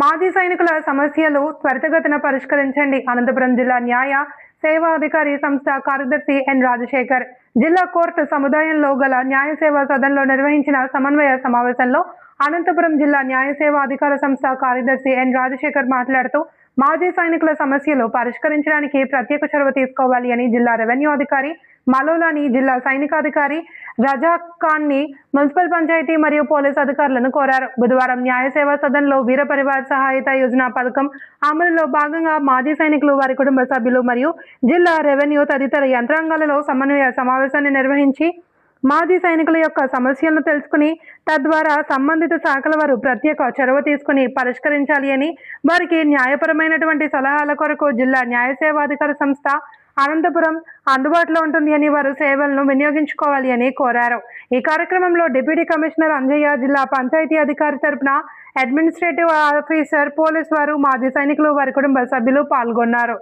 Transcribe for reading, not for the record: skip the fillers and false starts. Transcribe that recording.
మాజీ సైనికుల సమస్యలు త్వరితగతిన పరిష్కరించండి. అనంతపురం జిల్లా న్యాయ సేవా అధికారి సంస్థ కార్యదర్శి ఎన్ రాజశేఖర్ జిల్లా కోర్టు సముదాయంలో గల న్యాయ సేవా సదన్లో నిర్వహించిన సమన్వయ సమావేశంలో అనంతపురం జిల్లా న్యాయ సేవా అధికార సంస్థ కార్యదర్శి ఎన్ రాజశేఖర్ మాట్లాడుతూ మాజీ సైనికుల సమస్యలు పరిష్కరించడానికి ప్రత్యేక చొరవ తీసుకోవాలి అని జిల్లా రెవెన్యూ అధికారి మలోలాని, జిల్లా సైనికాధికారి రజాక్ ఖాన్ ని, మున్సిపల్ పంచాయతీ మరియు పోలీసు అధికారులను కోరారు. బుధవారం న్యాయ సేవా సదన్లో వీర పరివార్ సహాయత యోజన పథకం అమలులో భాగంగా మాజీ సైనికులు, వారి కుటుంబ సభ్యులు మరియు జిల్లా రెవెన్యూ తదితర యంత్రాంగాలలో సమన్వయ సమావేశాన్ని నిర్వహించి మాజీ సైనికుల యొక్క సమస్యలను తెలుసుకుని తద్వారా సంబంధిత శాఖల వారు ప్రత్యేక చొరవ తీసుకుని పరిష్కరించాలి అని, వారికి న్యాయపరమైనటువంటి సలహాల కొరకు జిల్లా న్యాయ సేవాధికార సంస్థ అనంతపురం అందుబాటులో ఉంటుంది అని, వారు సేవలను వినియోగించుకోవాలి అని కోరారు. ఈ కార్యక్రమంలో డిప్యూటీ కమిషనర్ అంజయ్య, జిల్లా పంచాయతీ అధికారి తరపున అడ్మినిస్ట్రేటివ్ ఆఫీసర్, పోలీసు వారు, మాజీ సైనికులు, వారి కుటుంబ సభ్యులు పాల్గొన్నారు.